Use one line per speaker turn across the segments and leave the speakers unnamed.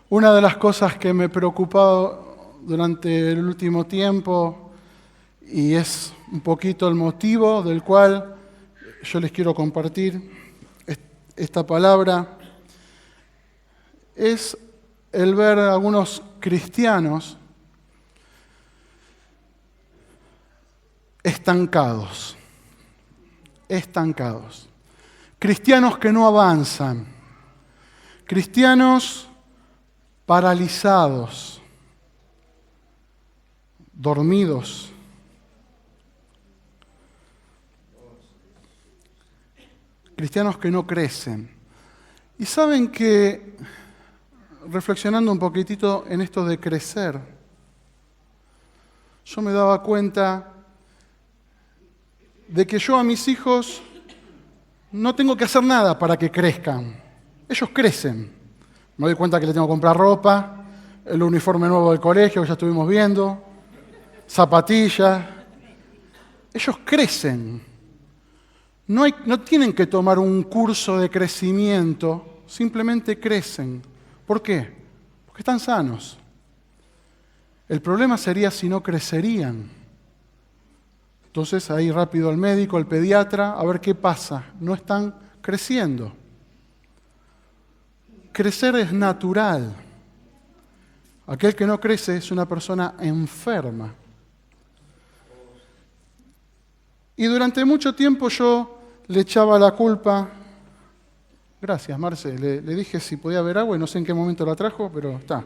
Una de las cosas que me preocupado durante el último tiempo, y es un poquito el motivo del cual yo les quiero compartir esta palabra, es el ver a algunos cristianos estancados. Cristianos que no avanzan. Cristianos paralizados, dormidos. Cristianos que no crecen. Y saben que, reflexionando un poquitito en esto de crecer, yo me daba cuenta de que yo a mis hijos no tengo que hacer nada para que crezcan. Ellos crecen. Me doy cuenta que les tengo que comprar ropa, el uniforme nuevo del colegio que ya estuvimos viendo, zapatillas. Ellos crecen. No tienen que tomar un curso de crecimiento, simplemente crecen. ¿Por qué? Porque están sanos. El problema sería si no crecerían. Entonces ahí rápido al médico, al pediatra, a ver qué pasa. No están creciendo. Crecer es natural. Aquel que no crece es una persona enferma. Y durante mucho tiempo yo le echaba la culpa. Gracias, Marce. Le dije si podía haber agua y no sé en qué momento la trajo, pero está.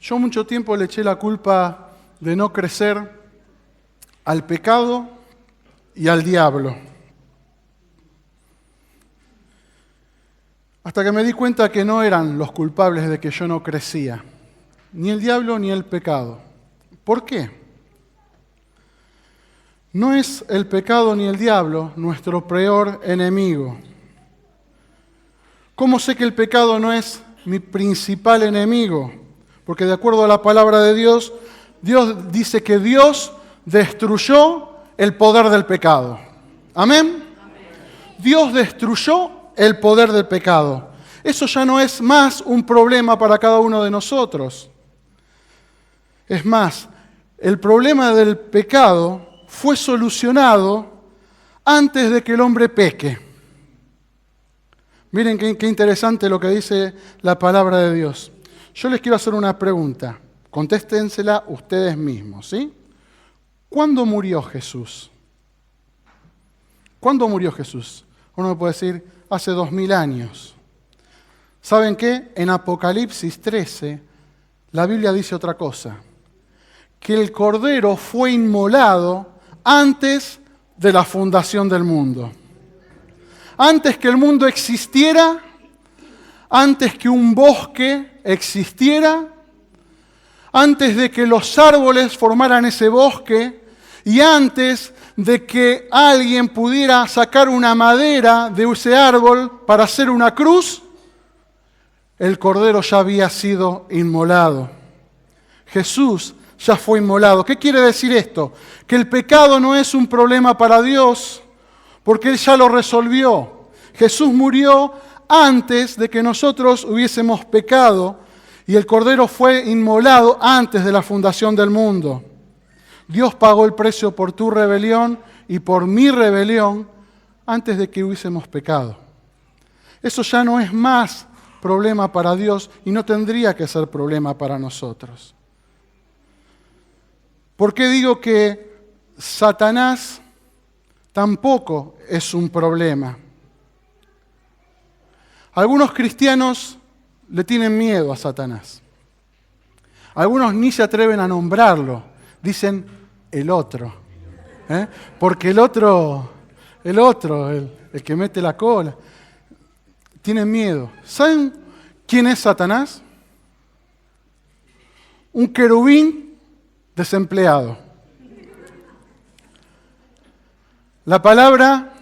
Yo mucho tiempo le eché la culpa de no crecer al pecado y al diablo. Hasta que me di cuenta que no eran los culpables de que yo no crecía, ni el diablo ni el pecado. ¿Por qué? No es el pecado ni el diablo nuestro peor enemigo. ¿Cómo sé que el pecado no es mi principal enemigo? Porque de acuerdo a la palabra de Dios, Dios dice que Dios destruyó el poder del pecado. ¿Amén? Dios destruyó el poder del pecado. Eso ya no es más un problema para cada uno de nosotros. Es más, el problema del pecado fue solucionado antes de que el hombre peque. Miren qué interesante lo que dice la palabra de Dios. Yo les quiero hacer una pregunta. Contéstensela ustedes mismos, ¿sí? ¿Cuándo murió Jesús? ¿Cuándo murió Jesús? Uno me puede decir, hace 2000 años. ¿Saben qué? En Apocalipsis 13, la Biblia dice otra cosa. Que el Cordero fue inmolado antes de la fundación del mundo. Antes que el mundo existiera, antes que un bosque existiera, antes de que los árboles formaran ese bosque y antes de que alguien pudiera sacar una madera de ese árbol para hacer una cruz, el Cordero ya había sido inmolado. Jesús ya fue inmolado. ¿Qué quiere decir esto? Que el pecado no es un problema para Dios, porque Él ya lo resolvió. Jesús murió antes de que nosotros hubiésemos pecado y el Cordero fue inmolado antes de la fundación del mundo. Dios pagó el precio por tu rebelión y por mi rebelión antes de que hubiésemos pecado. Eso ya no es más problema para Dios y no tendría que ser problema para nosotros. ¿Por qué digo que Satanás tampoco es un problema? Algunos cristianos le tienen miedo a Satanás. Algunos ni se atreven a nombrarlo. Dicen el otro. Porque el otro, el que mete la cola, tienen miedo. ¿Saben quién es Satanás? Un querubín desempleado. La palabra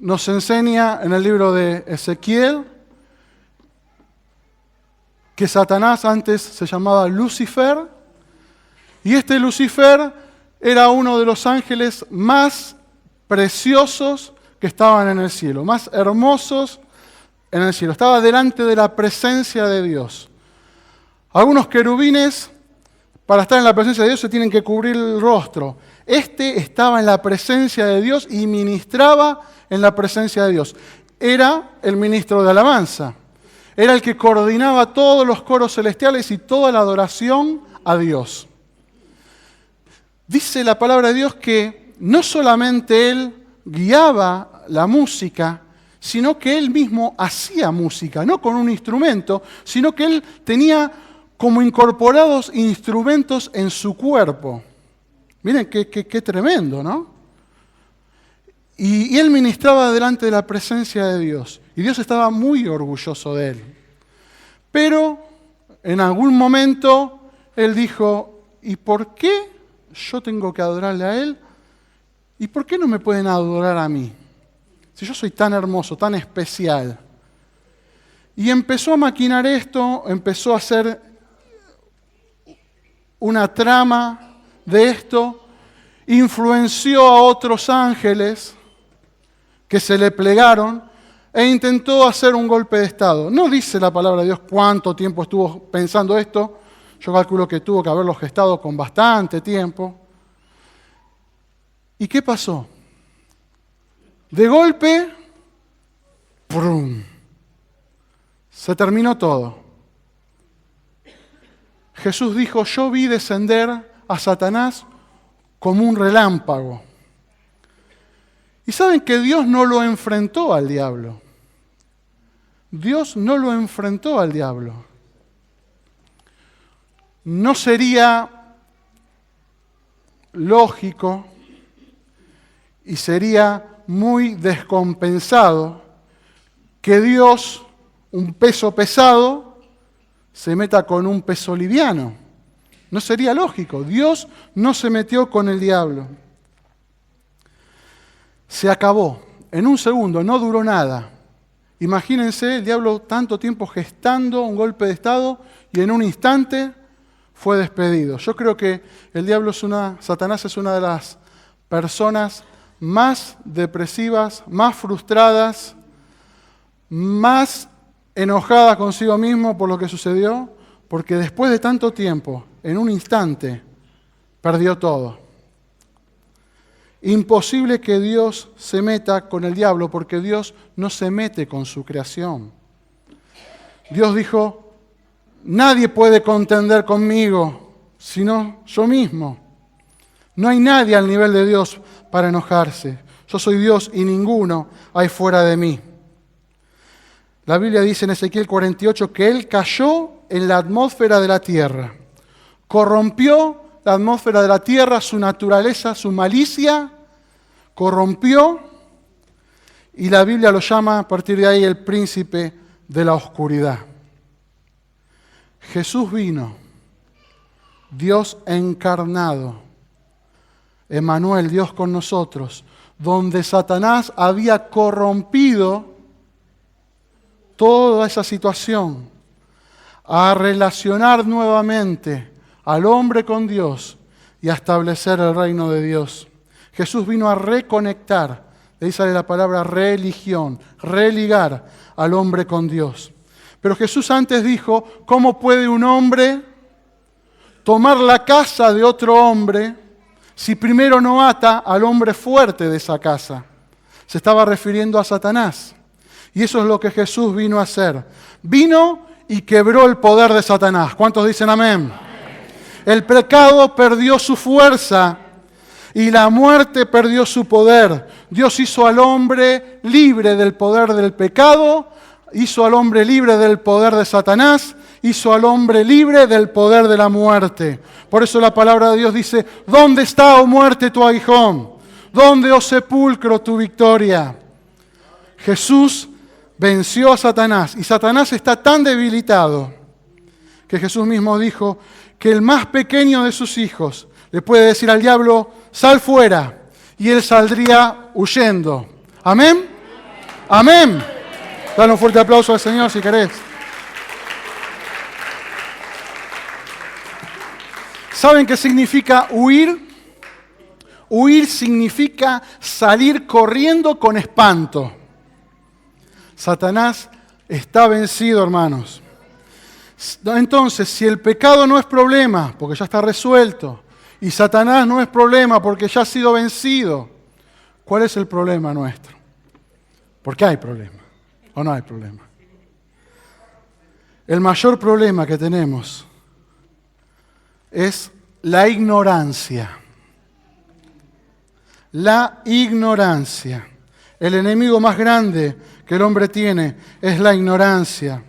nos enseña en el libro de Ezequiel que Satanás antes se llamaba Lucifer, y este Lucifer era uno de los ángeles más preciosos que estaban en el cielo, más hermosos en el cielo, estaba delante de la presencia de Dios. Algunos querubines, para estar en la presencia de Dios, se tienen que cubrir el rostro. Este estaba en la presencia de Dios y ministraba en la presencia de Dios. Era el ministro de alabanza. Era el que coordinaba todos los coros celestiales y toda la adoración a Dios. Dice la palabra de Dios que no solamente él guiaba la música, sino que él mismo hacía música, no con un instrumento, sino que él tenía como incorporados instrumentos en su cuerpo. Miren qué tremendo, ¿no? Y él ministraba delante de la presencia de Dios. Y Dios estaba muy orgulloso de él. Pero en algún momento él dijo, ¿y por qué yo tengo que adorarle a él? ¿Y por qué no me pueden adorar a mí? Si yo soy tan hermoso, tan especial. Y empezó a maquinar esto, empezó a hacer una trama de esto, influenció a otros ángeles que se le plegaron e intentó hacer un golpe de estado. No dice la palabra de Dios cuánto tiempo estuvo pensando esto. Yo calculo que tuvo que haberlo gestado con bastante tiempo. ¿Y qué pasó? De golpe, ¡prum!, se terminó todo. Jesús dijo, yo vi descender a Satanás como un relámpago. Y saben que Dios no lo enfrentó al diablo. Dios no lo enfrentó al diablo. No sería lógico y sería muy descompensado que Dios, un peso pesado, se meta con un peso liviano. No sería lógico. Dios no se metió con el diablo. Se acabó. En un segundo, no duró nada. Imagínense el diablo tanto tiempo gestando un golpe de estado y en un instante fue despedido. Yo creo que el diablo Satanás es una de las personas más depresivas, más frustradas, más enojadas consigo mismo por lo que sucedió, porque después de tanto tiempo, en un instante, perdió todo. Imposible que Dios se meta con el diablo, porque Dios no se mete con su creación. Dios dijo, nadie puede contender conmigo, sino yo mismo. No hay nadie al nivel de Dios para enojarse. Yo soy Dios y ninguno hay fuera de mí. La Biblia dice en Ezequiel 48 que Él cayó en la atmósfera de la tierra. Corrompió la atmósfera de la tierra, su naturaleza, su malicia, corrompió, y la Biblia lo llama a partir de ahí el príncipe de la oscuridad. Jesús vino, Dios encarnado, Emmanuel, Dios con nosotros, donde Satanás había corrompido toda esa situación, a relacionar nuevamente al hombre con Dios y a establecer el reino de Dios. Jesús vino a reconectar, de ahí sale la palabra religión, religar al hombre con Dios. Pero Jesús antes dijo, ¿cómo puede un hombre tomar la casa de otro hombre si primero no ata al hombre fuerte de esa casa? Se estaba refiriendo a Satanás. Y eso es lo que Jesús vino a hacer. Vino y quebró el poder de Satanás. ¿Cuántos dicen amén? El pecado perdió su fuerza y la muerte perdió su poder. Dios hizo al hombre libre del poder del pecado, hizo al hombre libre del poder de Satanás, hizo al hombre libre del poder de la muerte. Por eso la palabra de Dios dice, ¿dónde está, oh muerte, tu aguijón? ¿Dónde, oh sepulcro, tu victoria? Jesús venció a Satanás y Satanás está tan debilitado que Jesús mismo dijo que el más pequeño de sus hijos le puede decir al diablo, sal fuera, y él saldría huyendo. ¿Amén? Amén. Dale un fuerte aplauso al Señor si querés. ¿Saben qué significa huir? Huir significa salir corriendo con espanto. Satanás está vencido, hermanos. Entonces, si el pecado no es problema, porque ya está resuelto, y Satanás no es problema porque ya ha sido vencido, ¿cuál es el problema nuestro? ¿Por qué hay problema? ¿O no hay problema? El mayor problema que tenemos es la ignorancia. La ignorancia. El enemigo más grande que el hombre tiene es la ignorancia.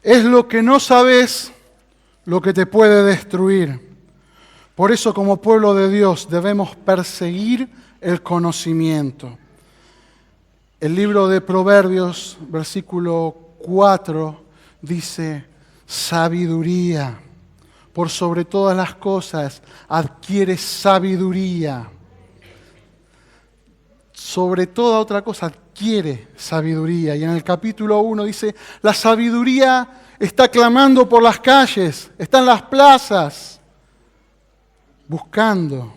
Es lo que no sabes lo que te puede destruir. Por eso, como pueblo de Dios, debemos perseguir el conocimiento. El libro de Proverbios, versículo 4, dice: sabiduría. Por sobre todas las cosas, adquiere sabiduría. Sobre toda otra cosa, adquiere sabiduría. Y en el capítulo 1 dice: la sabiduría está clamando por las calles, está en las plazas, buscando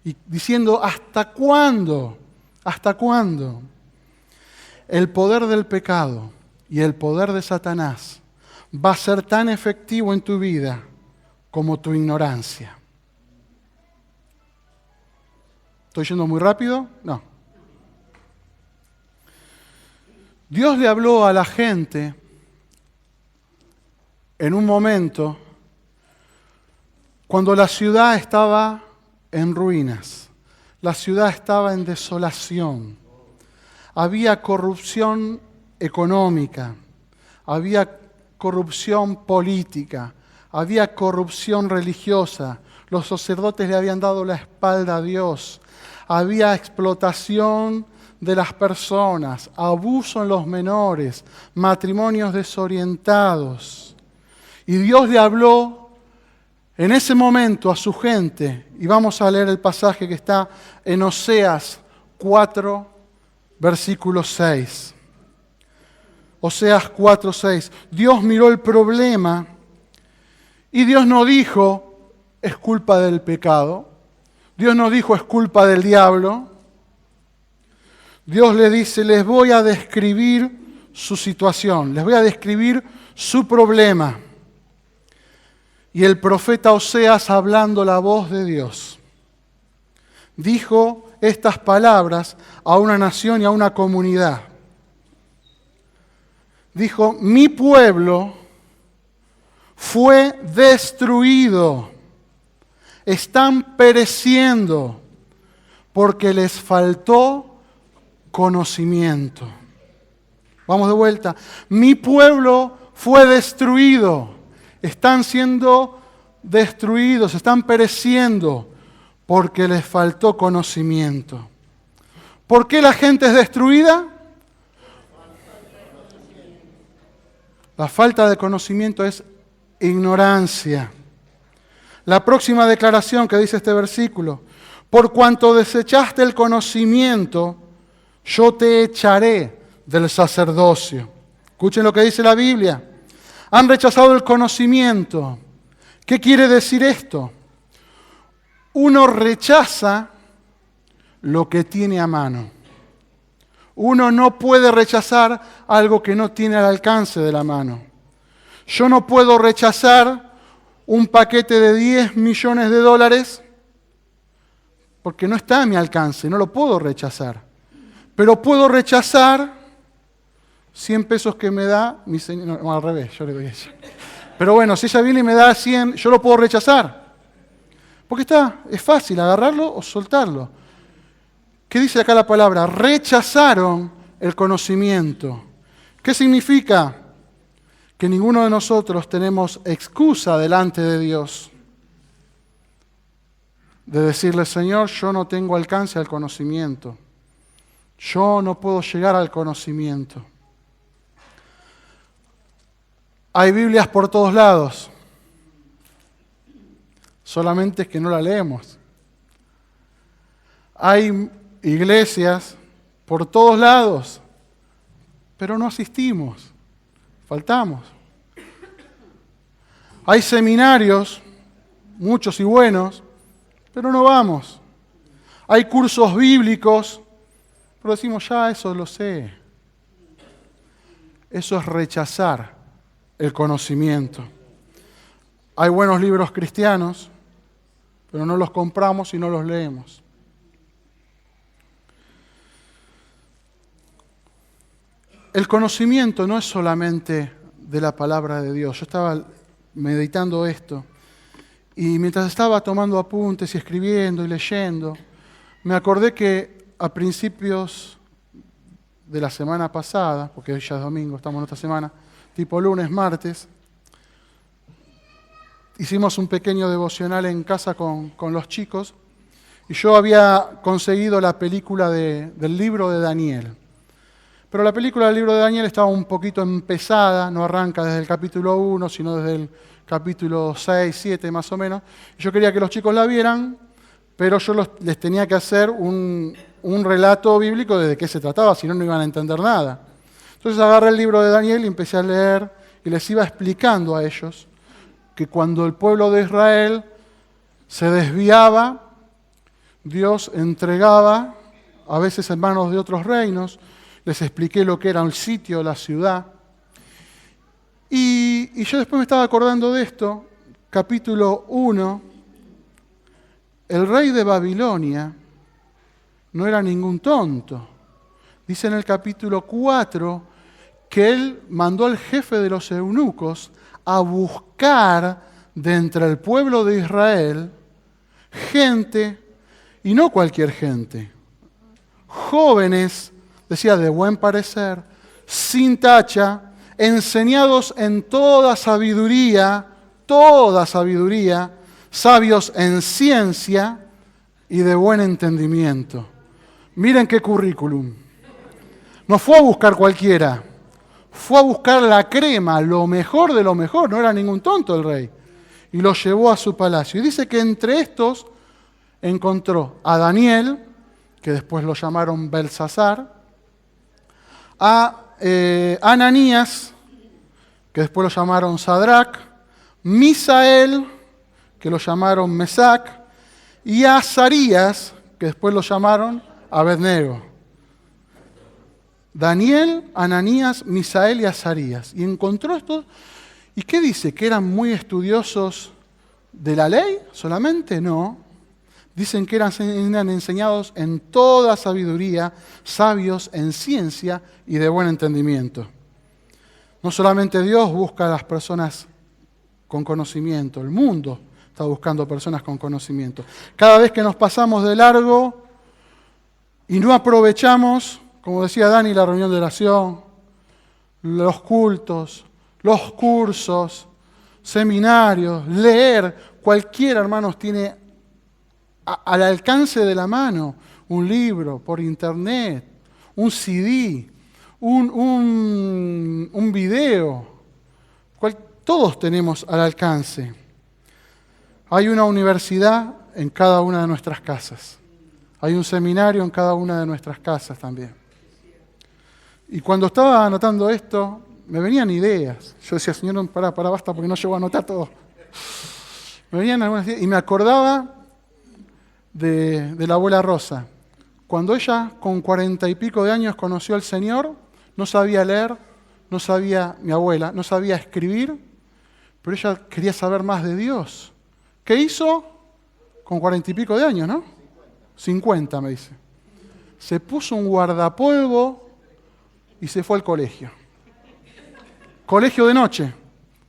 y diciendo: ¿hasta cuándo? ¿Hasta cuándo? El poder del pecado y el poder de Satanás va a ser tan efectivo en tu vida como tu ignorancia. ¿Estoy yendo muy rápido? No. Dios le habló a la gente en un momento cuando la ciudad estaba en ruinas, la ciudad estaba en desolación, había corrupción económica, había corrupción política, había corrupción religiosa, los sacerdotes le habían dado la espalda a Dios, había explotación de las personas, abuso en los menores, matrimonios desorientados. Y Dios le habló en ese momento a su gente, y vamos a leer el pasaje que está en Oseas 4, versículo 6. Oseas 4, 6. Dios miró el problema y Dios no dijo: es culpa del pecado. Dios no dijo: es culpa del diablo. Dios le dice: les voy a describir su situación, les voy a describir su problema. Y el profeta Oseas, hablando la voz de Dios, dijo estas palabras a una nación y a una comunidad. Dijo: mi pueblo fue destruido, están pereciendo porque les faltó conocimiento. Vamos de vuelta. Mi pueblo fue destruido, están siendo destruidos, están pereciendo porque les faltó conocimiento. ¿Por qué la gente es destruida? La falta de conocimiento es ignorancia. La próxima declaración que dice este versículo: por cuanto desechaste el conocimiento, yo te echaré del sacerdocio. Escuchen lo que dice la Biblia. Han rechazado el conocimiento. ¿Qué quiere decir esto? Uno rechaza lo que tiene a mano. Uno no puede rechazar algo que no tiene al alcance de la mano. Yo no puedo rechazar un paquete de 10 millones de dólares porque no está a mi alcance, no lo puedo rechazar. Pero puedo rechazar 100 pesos que me da mi señora. No, al revés, yo le doy a ella. Pero bueno, si ella viene y me da 100, yo lo puedo rechazar. Porque es fácil agarrarlo o soltarlo. ¿Qué dice acá la palabra? Rechazaron el conocimiento. ¿Qué significa? Que ninguno de nosotros tenemos excusa delante de Dios de decirle: Señor, yo no tengo alcance al conocimiento. Yo no puedo llegar al conocimiento. Hay Biblias por todos lados. Solamente es que no la leemos. Hay iglesias por todos lados, pero no asistimos. Faltamos. Hay seminarios, muchos y buenos, pero no vamos. Hay cursos bíblicos, pero decimos: ya eso lo sé. eso es rechazar el conocimiento. Hay buenos libros cristianos, pero no los compramos y no los leemos. El conocimiento no es solamente de la palabra de Dios. Yo estaba meditando esto y mientras estaba tomando apuntes y escribiendo y leyendo, me acordé que a principios de la semana pasada, porque hoy ya es domingo, estamos en otra semana, tipo lunes, martes, hicimos un pequeño devocional en casa con los chicos y yo había conseguido la película del libro de Daniel. Pero la película del libro de Daniel estaba un poquito empezada, no arranca desde el capítulo 1, sino desde el capítulo 6, 7 más o menos. Yo quería que los chicos la vieran, pero yo les tenía que hacer un relato bíblico de qué se trataba, si no, no iban a entender nada. Entonces agarré el libro de Daniel y empecé a leer y les iba explicando a ellos que cuando el pueblo de Israel se desviaba, Dios entregaba, a veces en manos de otros reinos. Les expliqué lo que era el sitio, la ciudad. Y yo después me estaba acordando de esto, capítulo 1, el rey de Babilonia no era ningún tonto. Dice en el capítulo 4 que él mandó al jefe de los eunucos a buscar de entre el pueblo de Israel gente, y no cualquier gente, jóvenes, decía, de buen parecer, sin tacha, enseñados en toda sabiduría, sabios en ciencia y de buen entendimiento. Miren qué currículum. No fue a buscar cualquiera, fue a buscar la crema, lo mejor de lo mejor, no era ningún tonto el rey, y lo llevó a su palacio. Y dice que entre estos encontró a Daniel, que después lo llamaron Belsasar, a Ananías, que después lo llamaron Sadrac, Misael, que lo llamaron Mesac, y a Azarías, que después lo llamaron Abednego. Daniel, Ananías, Misael y Azarías. Y encontró estos, ¿y qué dice? ¿Que eran muy estudiosos de la ley solamente? No. Dicen que eran enseñados en toda sabiduría, sabios en ciencia y de buen entendimiento. No solamente Dios busca a las personas con conocimiento, el mundo está buscando personas con conocimiento. Cada vez que nos pasamos de largo y no aprovechamos, como decía Dani, la reunión de oración, los cultos, los cursos, seminarios, leer, cualquiera, hermanos, tiene al alcance de la mano un libro por internet, un CD, un video. Todos tenemos al alcance. Hay una universidad en cada una de nuestras casas. Hay un seminario en cada una de nuestras casas también. Y cuando estaba anotando esto, me venían ideas. Yo decía, Señor, no, pará, basta, porque no llego a anotar todo. Me venían algunas ideas y me acordaba de la abuela Rosa. Cuando ella, con 40 y pico de años, conoció al Señor, no sabía leer, mi abuela, no sabía escribir, pero ella quería saber más de Dios. ¿Qué hizo? Con 40 y pico de años, ¿no? 50, me dice. Se puso un guardapolvo y se fue al colegio. Colegio de noche,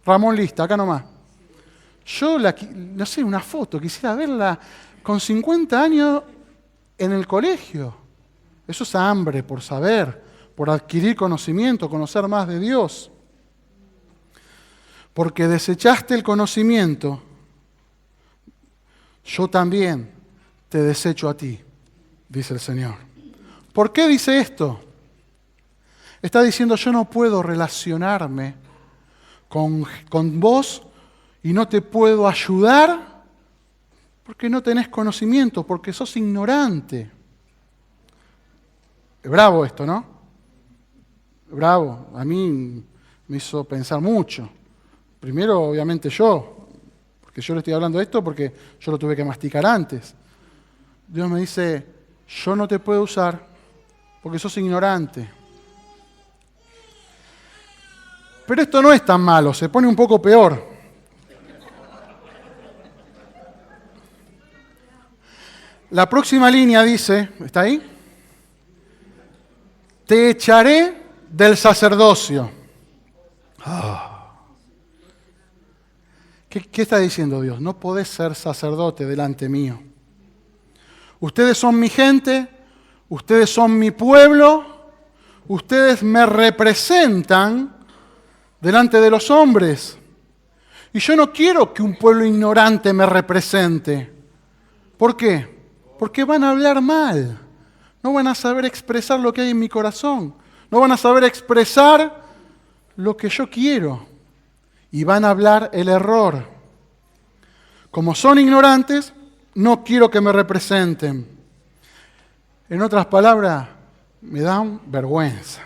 Ramón Lista, acá nomás. Yo, no sé, una foto, quisiera verla con 50 años en el colegio. Eso es hambre por saber, por adquirir conocimiento, conocer más de Dios. Porque desechaste el conocimiento, yo también te desecho a ti, dice el Señor. ¿Por qué dice esto? Está diciendo, yo no puedo relacionarme con vos y no te puedo ayudar porque no tenés conocimiento, porque sos ignorante. Bravo esto, ¿no? Bravo. A mí me hizo pensar mucho. Primero, obviamente, porque yo le estoy hablando de esto porque yo lo tuve que masticar antes. Dios me dice, yo no te puedo usar porque sos ignorante. Pero esto no es tan malo, se pone un poco peor. La próxima línea dice, ¿está ahí? Te echaré del sacerdocio. ¿Qué está diciendo Dios? No podés ser sacerdote delante mío. Ustedes son mi gente, ustedes son mi pueblo, ustedes me representan delante de los hombres. Y yo no quiero que un pueblo ignorante me represente. ¿Por qué? Porque van a hablar mal. No van a saber expresar lo que hay en mi corazón. No van a saber expresar lo que yo quiero. Y van a hablar el error. Como son ignorantes, no quiero que me representen. En otras palabras, me dan vergüenza.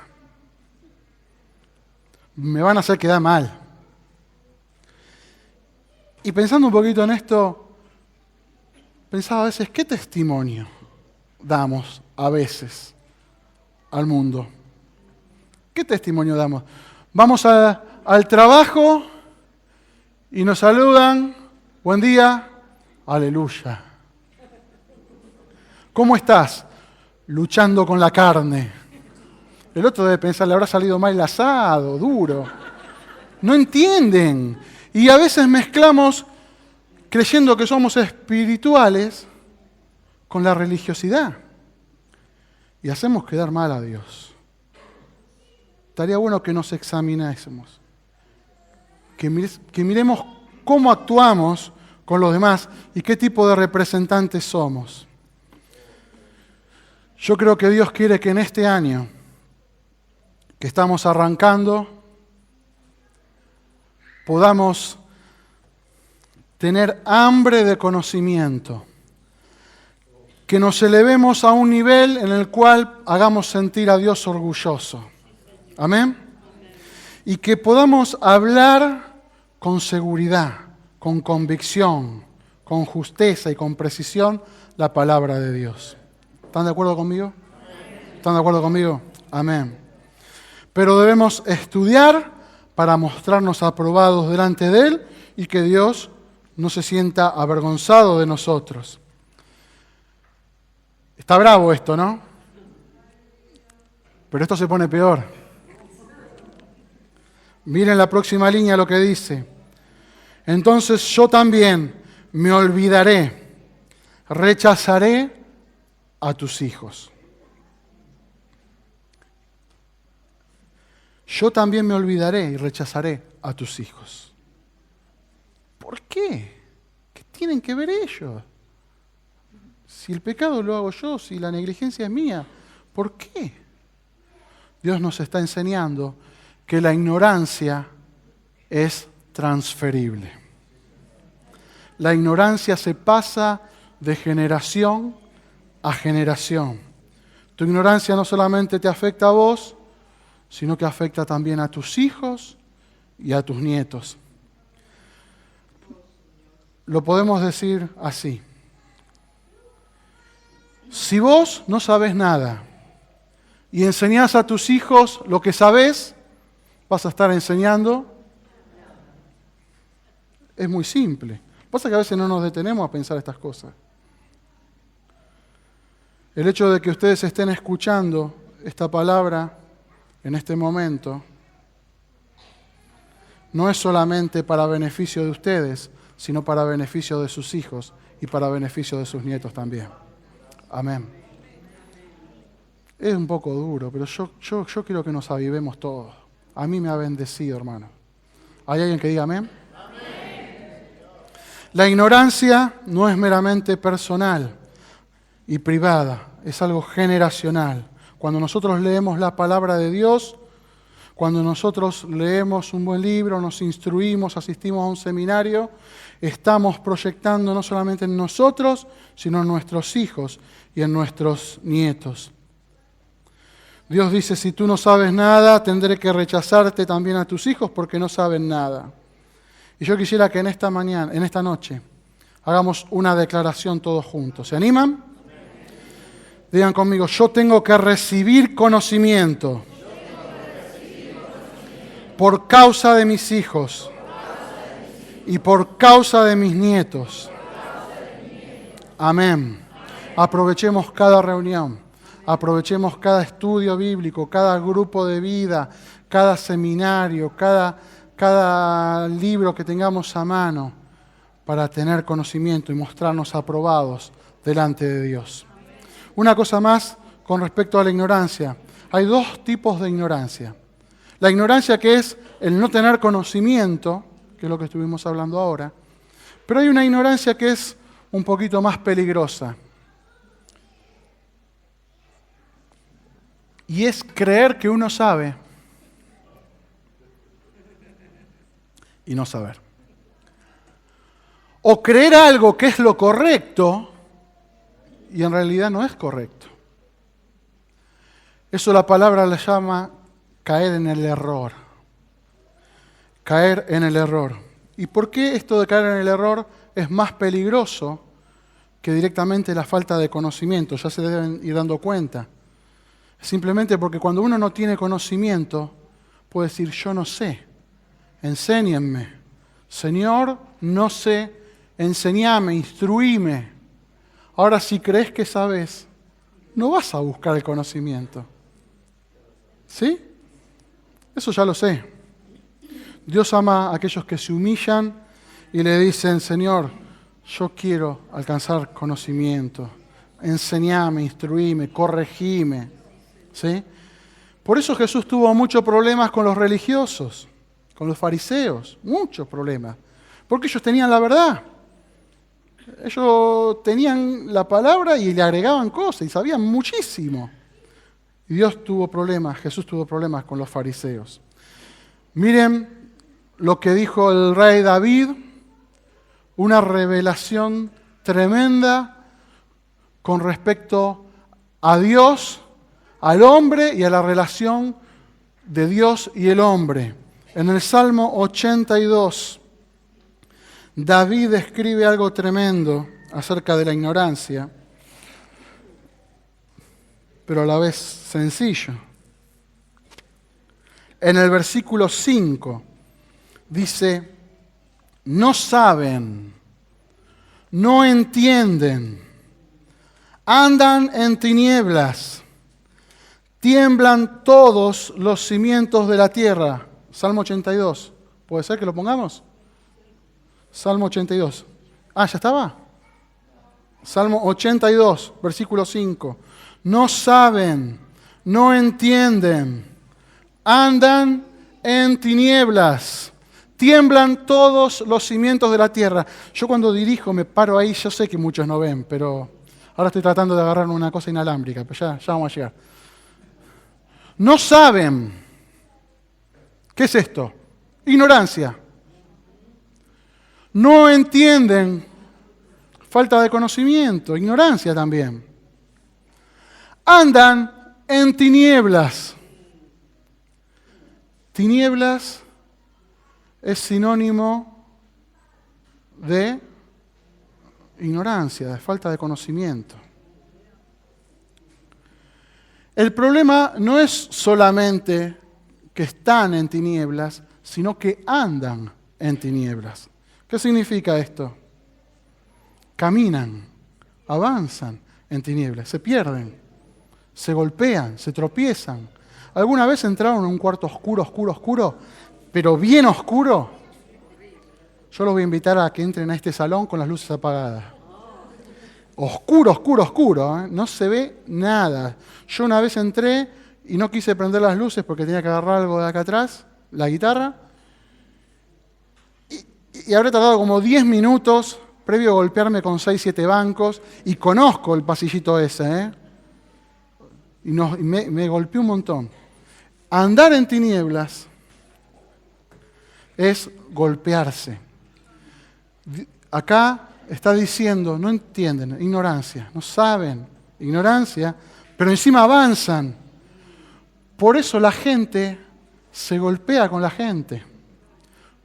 Me van a hacer quedar mal. Y pensando un poquito en esto, pensaba a veces, ¿qué testimonio damos a veces al mundo? ¿Qué testimonio damos? Vamos al trabajo y nos saludan, buen día, aleluya. ¿Cómo estás? Luchando con la carne. El otro debe pensar, le habrá salido mal el asado, duro. No entienden. Y a veces mezclamos, creyendo que somos espirituales, con la religiosidad. Y hacemos quedar mal a Dios. Estaría bueno que nos examinásemos. Que miremos cómo actuamos con los demás y qué tipo de representantes somos. Yo creo que Dios quiere que en este año que estamos arrancando podamos tener hambre de conocimiento, que nos elevemos a un nivel en el cual hagamos sentir a Dios orgulloso. Amén. Y que podamos hablar con seguridad, con convicción, con justeza y con precisión la palabra de Dios. ¿Están de acuerdo conmigo? ¿Están de acuerdo conmigo? Amén. Pero debemos estudiar para mostrarnos aprobados delante de Él y que Dios no se sienta avergonzado de nosotros. Está bravo esto, ¿no? Pero esto se pone peor. Miren la próxima línea lo que dice. Entonces yo también me olvidaré, rechazaré a tus hijos. Yo también me olvidaré y rechazaré a tus hijos. ¿Por qué? ¿Qué tienen que ver ellos? Si el pecado lo hago yo, si la negligencia es mía, ¿por qué? Dios nos está enseñando que la ignorancia es transferible. La ignorancia se pasa de generación a generación. Tu ignorancia no solamente te afecta a vos, sino que afecta también a tus hijos y a tus nietos. Lo podemos decir así. Si vos no sabés nada y enseñás a tus hijos lo que sabés, vas a estar enseñando. Es muy simple. Pasa que a veces no nos detenemos a pensar estas cosas. El hecho de que ustedes estén escuchando esta palabra en este momento no es solamente para beneficio de ustedes, sino para beneficio de sus hijos y para beneficio de sus nietos también. Amén. Es un poco duro, pero yo quiero que nos avivemos todos. A mí me ha bendecido, hermano. ¿Hay alguien que diga amén? Amén. La ignorancia no es meramente personal y privada, es algo generacional. Cuando nosotros leemos la palabra de Dios, cuando nosotros leemos un buen libro, nos instruimos, asistimos a un seminario, estamos proyectando no solamente en nosotros, sino en nuestros hijos y en nuestros nietos. Dios dice, si tú no sabes nada, tendré que rechazarte también a tus hijos porque no saben nada. Y yo quisiera que en esta noche, hagamos una declaración todos juntos. ¿Se animan? Digan conmigo, yo tengo que recibir conocimiento por causa de mis hijos y por causa de mis nietos. Amén. Aprovechemos cada reunión, aprovechemos cada estudio bíblico, cada grupo de vida, cada seminario, cada libro que tengamos a mano para tener conocimiento y mostrarnos aprobados delante de Dios. Una cosa más con respecto a la ignorancia. Hay dos tipos de ignorancia. La ignorancia que es el no tener conocimiento, que es lo que estuvimos hablando ahora, pero hay una ignorancia que es un poquito más peligrosa. Y es creer que uno sabe y no saber. O creer algo que es lo correcto y en realidad no es correcto. Eso la palabra le llama caer en el error. Caer en el error. ¿Y por qué esto de caer en el error es más peligroso que directamente la falta de conocimiento? Ya se deben ir dando cuenta. Simplemente porque cuando uno no tiene conocimiento, puede decir, yo no sé, enséñenme. Señor, no sé, enseñame, instruíme. Ahora, si crees que sabes, no vas a buscar el conocimiento. ¿Sí? Eso ya lo sé. Dios ama a aquellos que se humillan y le dicen, Señor, yo quiero alcanzar conocimiento. Enseñame, instruíme, corregime. ¿Sí? Por eso Jesús tuvo muchos problemas con los religiosos, con los fariseos, muchos problemas. Porque ellos tenían la verdad. Ellos tenían la palabra y le agregaban cosas y sabían muchísimo. Y Dios tuvo problemas, Jesús tuvo problemas con los fariseos. Miren lo que dijo el rey David, una revelación tremenda con respecto a Dios, al hombre y a la relación de Dios y el hombre. En el Salmo 82, David escribe algo tremendo acerca de la ignorancia, pero a la vez sencillo. En el versículo 5 dice, no saben, no entienden, andan en tinieblas, tiemblan todos los cimientos de la tierra. Salmo 82. ¿Puede ser que lo pongamos? Salmo 82. Ah, ¿ya estaba? Salmo 82, versículo 5. No saben, no entienden, andan en tinieblas, tiemblan todos los cimientos de la tierra. Yo cuando dirijo me paro ahí, yo sé que muchos no ven, pero ahora estoy tratando de agarrar una cosa inalámbrica, pero ya vamos a llegar. No saben. ¿Qué es esto? Ignorancia. No entienden. Falta de conocimiento, ignorancia también. Andan en tinieblas. Tinieblas es sinónimo de ignorancia, de falta de conocimiento. El problema no es solamente que están en tinieblas, sino que andan en tinieblas. ¿Qué significa esto? Caminan, avanzan en tinieblas, se pierden, se golpean, se tropiezan. ¿Alguna vez entraron en un cuarto oscuro, pero bien oscuro? Yo los voy a invitar a que entren a este salón con las luces apagadas. Oscuro, ¿eh? No se ve nada. Yo una vez entré y no quise prender las luces porque tenía que agarrar algo de acá atrás, la guitarra, y habré tardado como 10 minutos previo a golpearme con 6, 7 bancos, y conozco el pasillito ese, ¿eh? Y me golpeé un montón. Andar en tinieblas es golpearse. Acá está diciendo, no entienden, ignorancia, no saben, ignorancia, pero encima avanzan. Por eso la gente se golpea con la gente.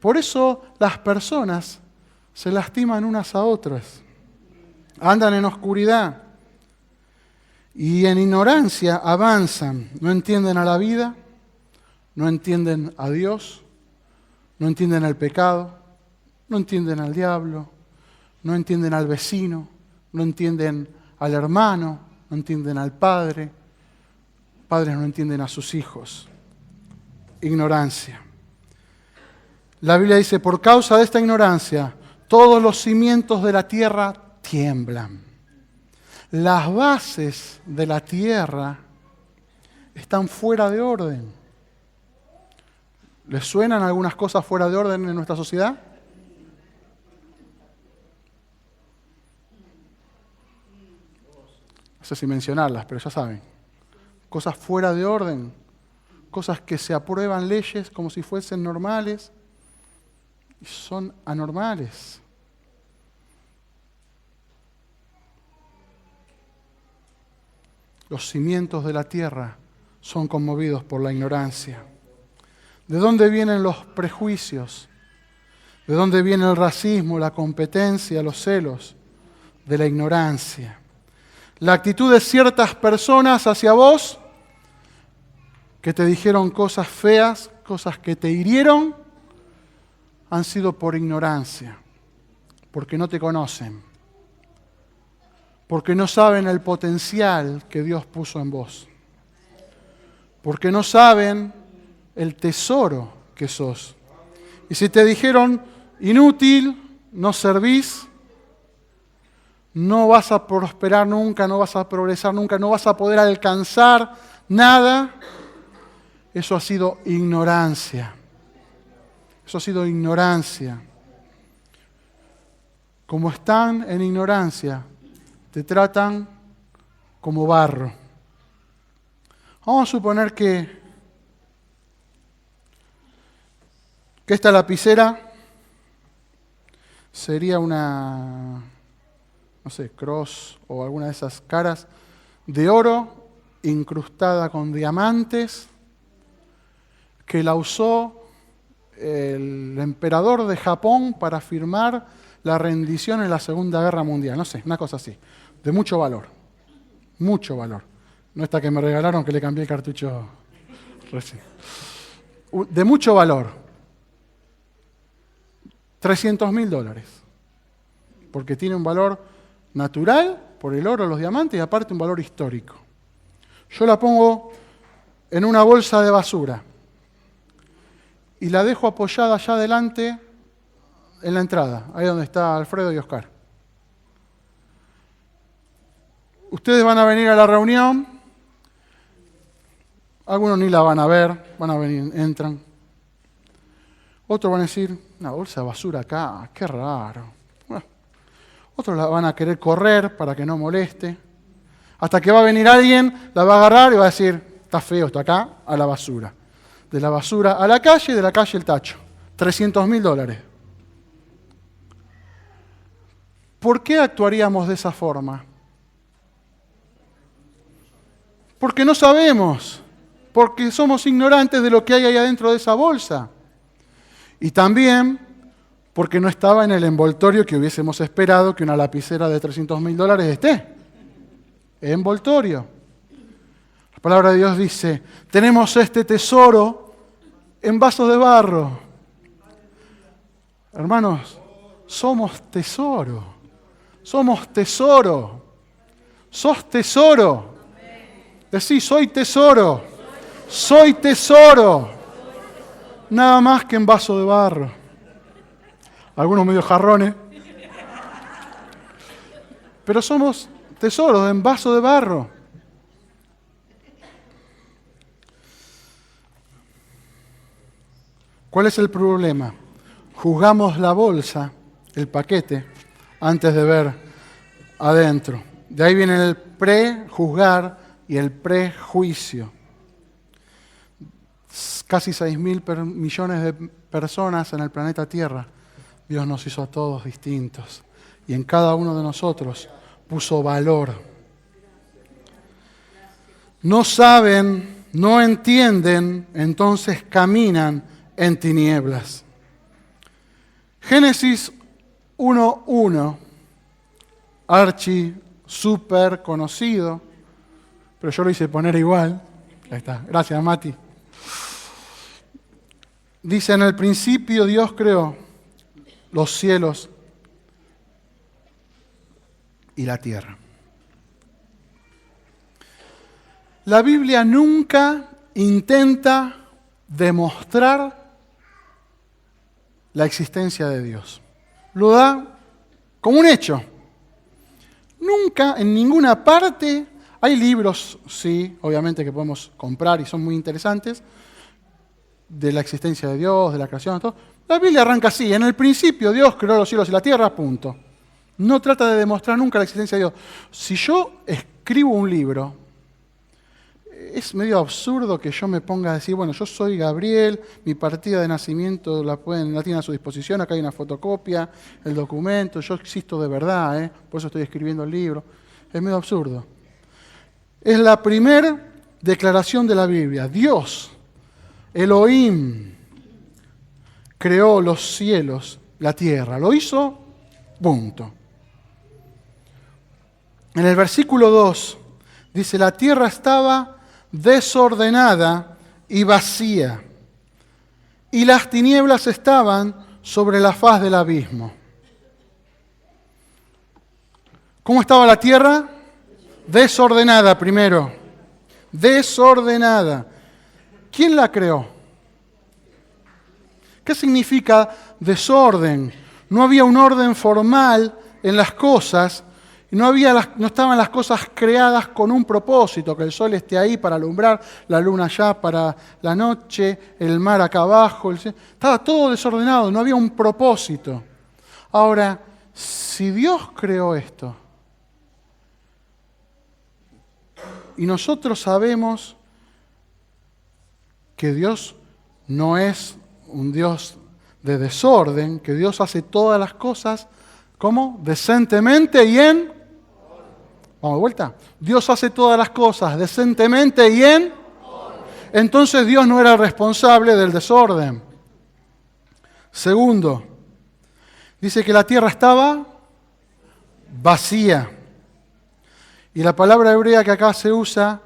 Por eso las personas se lastiman unas a otras. Andan en oscuridad y en ignorancia avanzan. No entienden a la vida, no entienden a Dios, No entienden el pecado, no entienden al diablo, no entienden al vecino, no entienden al hermano, no entienden al padre. Padres no entienden a sus hijos. Ignorancia. La Biblia dice, por causa de esta ignorancia, todos los cimientos de la tierra tiemblan. Las bases de la tierra están fuera de orden. ¿Les suenan algunas cosas fuera de orden en nuestra sociedad? No sé si mencionarlas, pero ya saben. Cosas fuera de orden, cosas que se aprueban leyes como si fuesen normales y son anormales. Los cimientos de la tierra son conmovidos por la ignorancia. ¿De dónde vienen los prejuicios? ¿De dónde viene el racismo, la competencia, los celos? De la ignorancia. La actitud de ciertas personas hacia vos, que te dijeron cosas feas, cosas que te hirieron, han sido por ignorancia, porque no te conocen, porque no saben el potencial que Dios puso en vos, porque no saben el tesoro que sos. Y si te dijeron inútil, no servís, no vas a prosperar nunca, no vas a progresar nunca, no vas a poder alcanzar nada, eso ha sido ignorancia. Eso ha sido ignorancia. Como están en ignorancia, te tratan como barro. Vamos a suponer que esta lapicera sería una, no sé, cruz o alguna de esas caras de oro incrustada con diamantes que la usó el emperador de Japón para firmar la rendición en la Segunda Guerra Mundial. No sé, una cosa así, de mucho valor, mucho valor. No esta que me regalaron que le cambié el cartucho recién. De mucho valor. $300.000. Porque tiene un valor natural, por el oro, los diamantes, y aparte un valor histórico. Yo la pongo en una bolsa de basura y la dejo apoyada allá adelante en la entrada, ahí donde está Alfredo y Oscar. Ustedes van a venir a la reunión, algunos ni la van a ver, van a venir, entran. Otros van a decir, una bolsa de basura acá, qué raro. Bueno, otros la van a querer correr para que no moleste. Hasta que va a venir alguien, la va a agarrar y va a decir, está feo esto acá, a la basura. De la basura a la calle, de la calle el tacho. $300.000. ¿Por qué actuaríamos de esa forma? Porque no sabemos, porque somos ignorantes de lo que hay ahí adentro de esa bolsa. Y también porque no estaba en el envoltorio que hubiésemos esperado que una lapicera de $300.000 esté. Envoltorio. La palabra de Dios dice, tenemos este tesoro en vasos de barro. Hermanos, somos tesoro. Somos tesoro. Sos tesoro. Decí, soy tesoro. Soy tesoro. Nada más que en vaso de barro. Algunos medio jarrones. Pero somos tesoros en vaso de barro. ¿Cuál es el problema? Juzgamos la bolsa, el paquete, antes de ver adentro. De ahí viene el prejuzgar y el prejuicio. Casi 6.000 millones de personas en el planeta Tierra. Dios nos hizo a todos distintos. Y en cada uno de nosotros puso valor. No saben, no entienden, entonces caminan en tinieblas. Génesis 1:1, súper conocido, pero yo lo hice poner igual. Ahí está, gracias Mati. dice, en el principio Dios creó los cielos y la tierra. La Biblia nunca intenta demostrar la existencia de Dios. Lo da como un hecho. Nunca, en ninguna parte, hay libros, sí, obviamente que podemos comprar y son muy interesantes, de la existencia de Dios, de la creación, todo. La Biblia arranca así, en el principio Dios creó los cielos y la tierra, punto. No trata de demostrar nunca la existencia de Dios. Si yo escribo un libro, es medio absurdo que yo me ponga a decir, bueno, yo soy Gabriel, mi partida de nacimiento la tienen a su disposición, acá hay una fotocopia, el documento, yo existo de verdad, por eso estoy escribiendo el libro. Es medio absurdo. Es la primera declaración de la Biblia. Dios, Elohim, creó los cielos, la tierra. Lo hizo, punto. En el versículo 2 dice, la tierra estaba desordenada y vacía, y las tinieblas estaban sobre la faz del abismo. ¿Cómo estaba la tierra? Desordenada primero. Desordenada. ¿Quién la creó? ¿Qué significa desorden? No había un orden formal en las cosas. No estaban las cosas creadas con un propósito, que el sol esté ahí para alumbrar, la luna allá para la noche, el mar acá abajo. Estaba todo desordenado, no había un propósito. Ahora, si Dios creó esto, y nosotros sabemos que Dios no es un Dios de desorden, que Dios hace todas las cosas, ¿cómo? Decentemente y en... Vamos de vuelta. Dios hace todas las cosas decentemente y en... Entonces Dios no era el responsable del desorden. Segundo, dice que la tierra estaba vacía. Y la palabra hebrea que acá se usa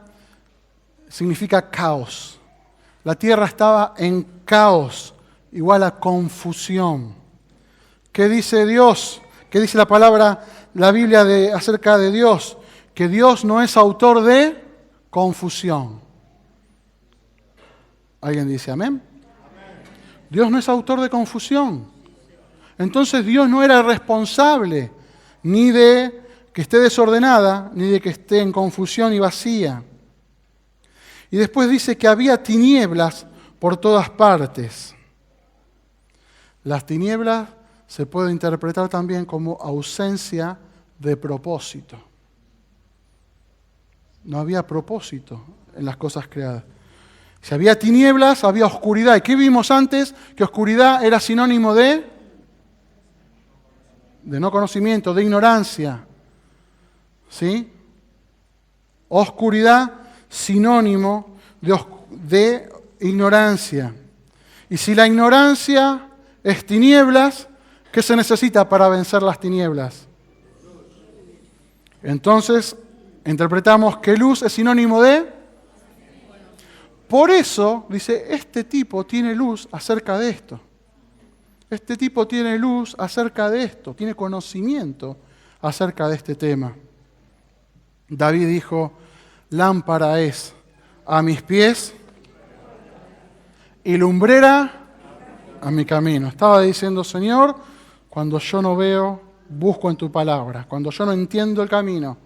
significa caos. La tierra estaba en caos, igual a confusión. ¿Qué dice Dios? ¿Qué dice la Biblia acerca de Dios? Que Dios no es autor de confusión. ¿Alguien dice amén? Dios no es autor de confusión. Entonces Dios no era responsable ni de que esté desordenada, ni de que esté en confusión y vacía. Y después dice que había tinieblas por todas partes. Las tinieblas se puede interpretar también como ausencia de propósito. No había propósito en las cosas creadas. Si había tinieblas, había oscuridad. ¿Y qué vimos antes? Que oscuridad era sinónimo de no conocimiento, de ignorancia. ¿Sí? Oscuridad, sinónimo de ignorancia. Y si la ignorancia es tinieblas, ¿qué se necesita para vencer las tinieblas? Entonces, interpretamos que luz es sinónimo de... Por eso, dice, este tipo tiene luz acerca de esto. Este tipo tiene luz acerca de esto, tiene conocimiento acerca de este tema. David dijo, lámpara es a mis pies y lumbrera a mi camino. Estaba diciendo, Señor, cuando yo no veo, busco en tu palabra. Cuando yo no entiendo el camino,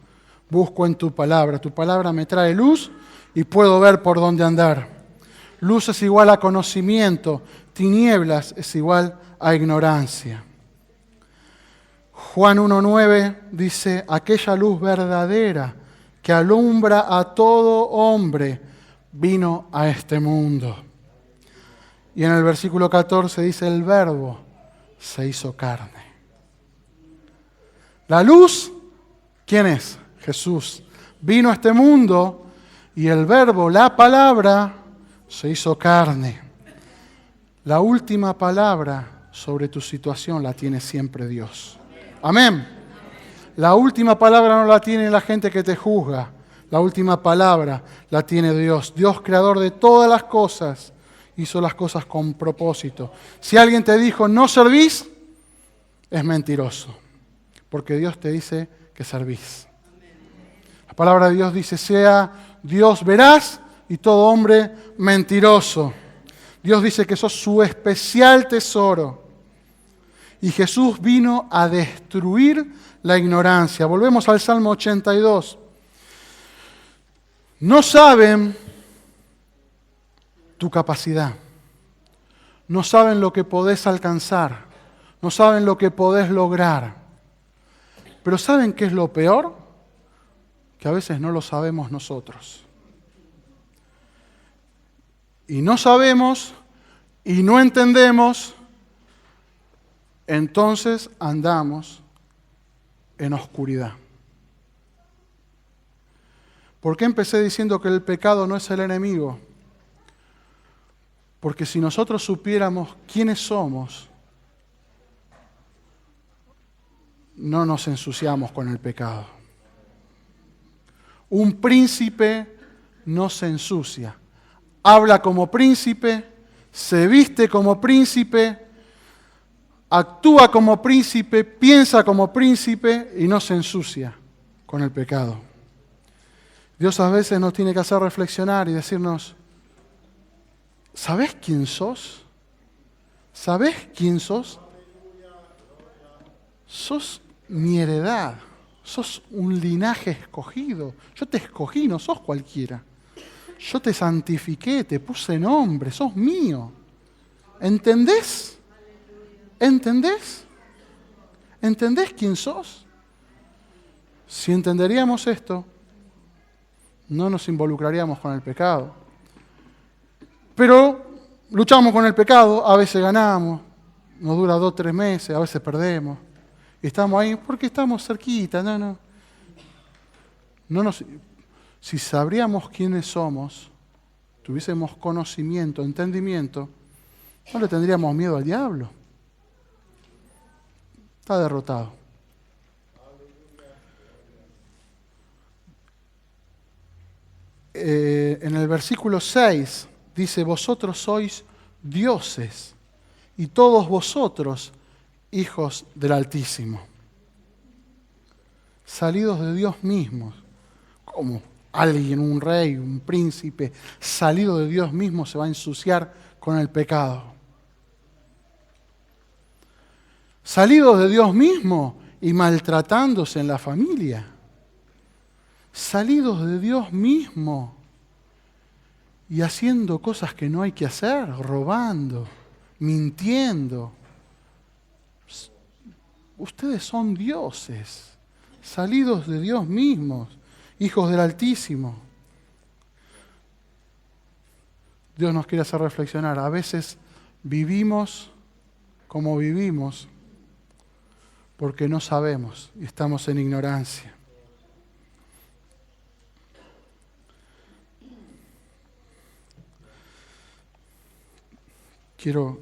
busco en tu palabra. Tu palabra me trae luz y puedo ver por dónde andar. Luz es igual a conocimiento, tinieblas es igual a ignorancia. Juan 1:9 dice, aquella luz verdadera que alumbra a todo hombre vino a este mundo. Y en el versículo 14 dice, el Verbo se hizo carne. La luz, ¿quién es? Jesús. Vino a este mundo y el Verbo, la palabra, se hizo carne. La última palabra sobre tu situación la tiene siempre Dios. Amén. La última palabra no la tiene la gente que te juzga. La última palabra la tiene Dios. Dios creador de todas las cosas hizo las cosas con propósito. Si alguien te dijo no servís, es mentiroso, porque Dios te dice que servís. La palabra de Dios dice, sea Dios veraz y todo hombre mentiroso. Dios dice que sos su especial tesoro. Y Jesús vino a destruir la ignorancia. Volvemos al Salmo 82. No saben tu capacidad. No saben lo que podés alcanzar. No saben lo que podés lograr. Pero ¿saben qué es lo peor? Que a veces no lo sabemos nosotros. Y no sabemos y no entendemos, entonces andamos en oscuridad. ¿Por qué empecé diciendo que el pecado no es el enemigo? Porque si nosotros supiéramos quiénes somos, no nos ensuciamos con el pecado. Un príncipe no se ensucia. Habla como príncipe, se viste como príncipe, actúa como príncipe, piensa como príncipe y no se ensucia con el pecado. Dios a veces nos tiene que hacer reflexionar y decirnos, ¿sabés quién sos? ¿Sabés quién sos? Sos mi heredad, sos un linaje escogido. Yo te escogí, no sos cualquiera. Yo te santifiqué, te puse nombre, sos mío. ¿Entendés? ¿Entendés? ¿Entendés quién sos? Si entenderíamos esto, no nos involucraríamos con el pecado. Pero luchamos con el pecado, a veces ganamos, nos dura 2 o 3 meses, a veces perdemos. Y estamos ahí porque estamos cerquita, si sabríamos quiénes somos, tuviésemos conocimiento, entendimiento, no le tendríamos miedo al diablo. Está derrotado. En el versículo 6 dice, vosotros sois dioses y todos vosotros hijos del Altísimo. Salidos de Dios mismo. ¿Cómo? Alguien, un rey, un príncipe, salido de Dios mismo se va a ensuciar con el pecado. Salidos de Dios mismo y maltratándose en la familia. Salidos de Dios mismo y haciendo cosas que no hay que hacer, robando, mintiendo. Ustedes son dioses, salidos de Dios mismo, hijos del Altísimo. Dios nos quiere hacer reflexionar. A veces vivimos como vivimos porque no sabemos y estamos en ignorancia. Quiero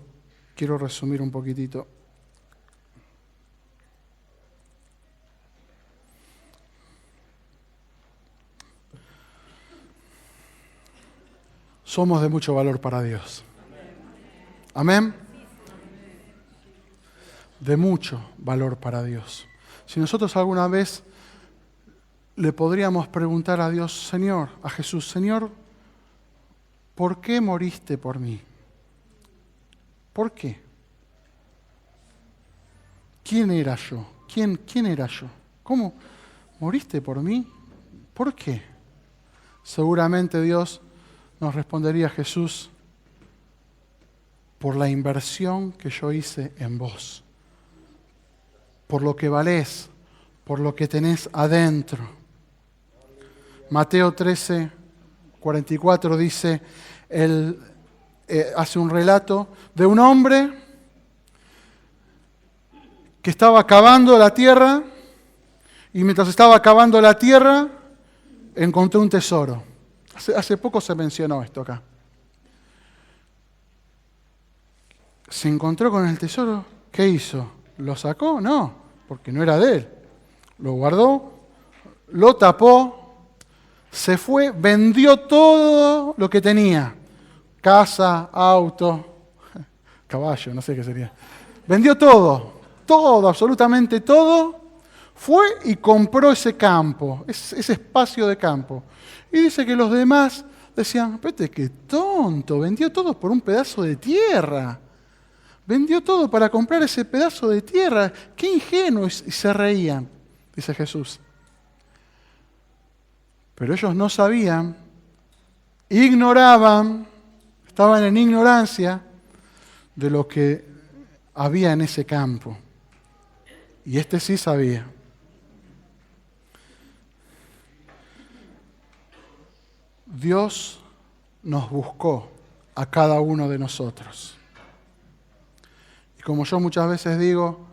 resumir un poquitito. Somos de mucho valor para Dios. Amén. De mucho valor para Dios. Si nosotros alguna vez le podríamos preguntar a Dios, Señor, a Jesús, Señor, ¿por qué moriste por mí? ¿Por qué? ¿Quién era yo? ¿Quién era yo? ¿Cómo moriste por mí? ¿Por qué? Seguramente Dios nos respondería, Jesús, por la inversión que yo hice en vos, por lo que valés, por lo que tenés adentro. Mateo 13:44 dice, hace un relato de un hombre que estaba cavando la tierra y mientras estaba cavando la tierra encontró un tesoro. Hace poco se mencionó esto acá. Se encontró con el tesoro, ¿qué hizo? ¿Lo sacó? No, porque no era de él. Lo guardó, lo tapó, se fue, vendió todo lo que tenía. casa, auto, caballo, no sé qué sería. Vendió todo, todo, absolutamente todo. Fue y compró ese campo, ese espacio de campo. Y dice que los demás decían, vete, qué tonto, vendió todo por un pedazo de tierra. Vendió todo para comprar ese pedazo de tierra. Qué ingenuo. Y se reían, dice Jesús. Pero ellos no sabían, ignoraban, estaban en ignorancia de lo que había en ese campo. Y este sí sabía. Dios nos buscó a cada uno de nosotros. Y como yo muchas veces digo,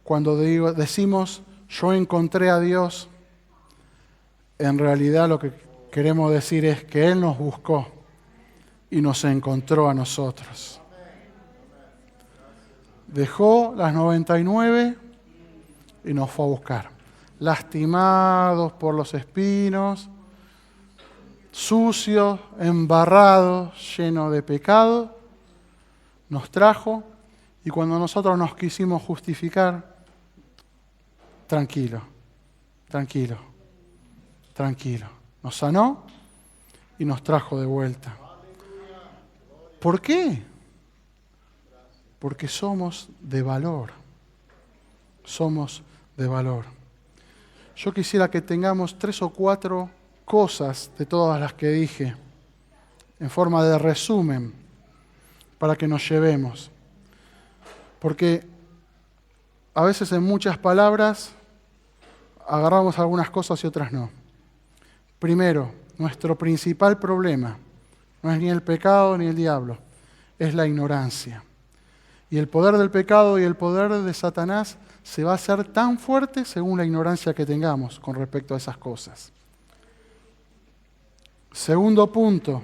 cuando decimos yo encontré a Dios, en realidad lo que queremos decir es que Él nos buscó y nos encontró a nosotros. Dejó las 99 y nos fue a buscar. Lastimados por los espinos, sucios, embarrados, llenos de pecado, nos trajo y cuando nosotros nos quisimos justificar, tranquilo, tranquilo, tranquilo. Nos sanó y nos trajo de vuelta. ¿Por qué? Porque somos de valor. Somos de valor. Yo quisiera que tengamos 3 o 4 cosas de todas las que dije, en forma de resumen, para que nos llevemos. Porque a veces en muchas palabras agarramos algunas cosas y otras no. Primero, nuestro principal problema no es ni el pecado ni el diablo, es la ignorancia. Y el poder del pecado y el poder de Satanás se va a hacer tan fuerte según la ignorancia que tengamos con respecto a esas cosas. Segundo punto,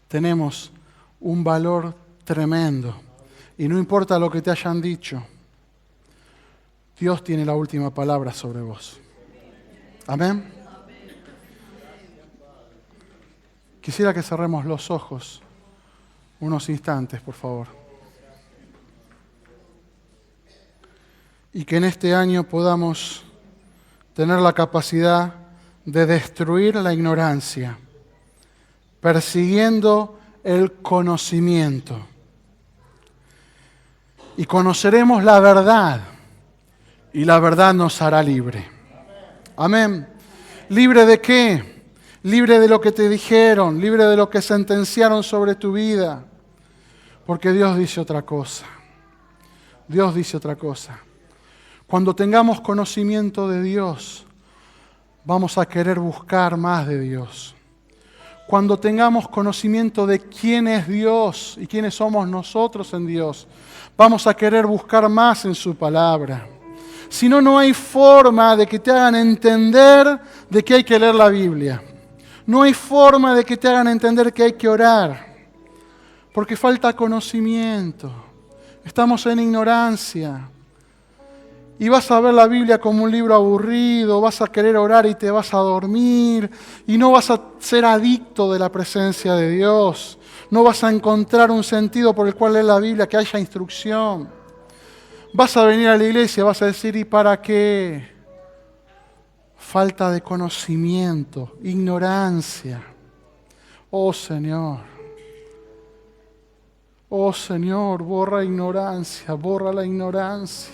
tenemos un valor tremendo. Y no importa lo que te hayan dicho, Dios tiene la última palabra sobre vos. Amén. Quisiera que cerremos los ojos unos instantes, por favor. Y que en este año podamos tener la capacidad de destruir la ignorancia, persiguiendo el conocimiento. Y conoceremos la verdad, y la verdad nos hará libre. Amén. ¿Libre de qué? Libre de lo que te dijeron, libre de lo que sentenciaron sobre tu vida. Porque Dios dice otra cosa. Dios dice otra cosa. Cuando tengamos conocimiento de Dios, vamos a querer buscar más de Dios. Cuando tengamos conocimiento de quién es Dios y quiénes somos nosotros en Dios, vamos a querer buscar más en su palabra. Si no, no hay forma de que te hagan entender de que hay que leer la Biblia. No hay forma de que te hagan entender que hay que orar. Porque falta conocimiento. Estamos en ignorancia. Y vas a ver la Biblia como un libro aburrido, vas a querer orar y te vas a dormir, y no vas a ser adicto de la presencia de Dios. No vas a encontrar un sentido por el cual leer la Biblia, que haya instrucción. Vas a venir a la iglesia, vas a decir, ¿y para qué? Falta de conocimiento, ignorancia. Oh Señor, borra ignorancia, borra la ignorancia.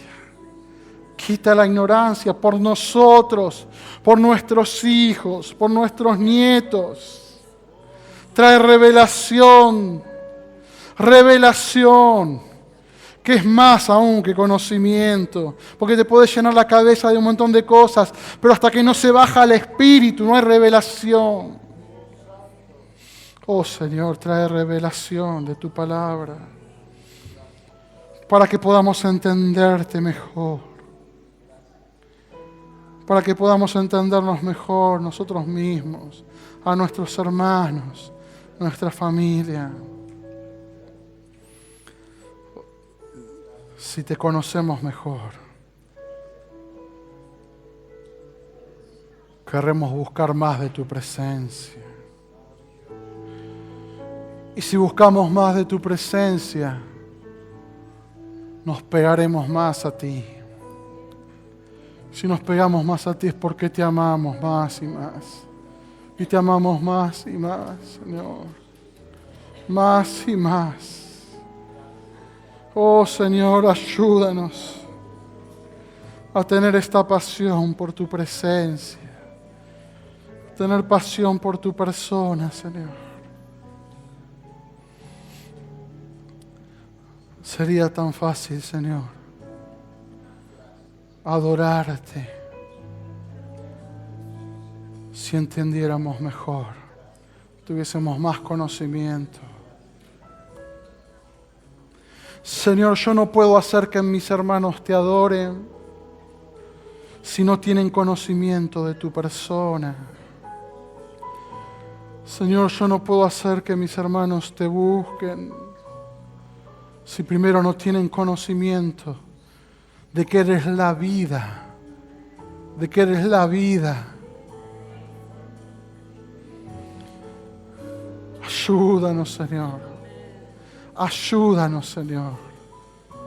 Quita la ignorancia por nosotros, por nuestros hijos, por nuestros nietos. Trae revelación, que es más aún que conocimiento, porque te puede llenar la cabeza de un montón de cosas, pero hasta que no se baja el espíritu no hay revelación. Oh Señor, trae revelación de tu palabra, para que podamos entenderte mejor. Para que podamos entendernos mejor nosotros mismos, a nuestros hermanos, nuestra familia. Si te conocemos mejor, querremos buscar más de tu presencia. Y si buscamos más de tu presencia, nos pegaremos más a ti. Si nos pegamos más a ti es porque te amamos más y más. Y te amamos más y más, Señor. Más y más. Oh Señor, ayúdanos a tener esta pasión por tu presencia. Tener pasión por tu persona, Señor. Sería tan fácil, Señor, adorarte si entendiéramos mejor, tuviésemos más conocimiento. Señor, yo no puedo hacer que mis hermanos te adoren si no tienen conocimiento de tu persona. Señor, yo no puedo hacer que mis hermanos te busquen si primero no tienen conocimiento de que eres la vida, de que eres la vida. Ayúdanos, Señor. Ayúdanos, Señor.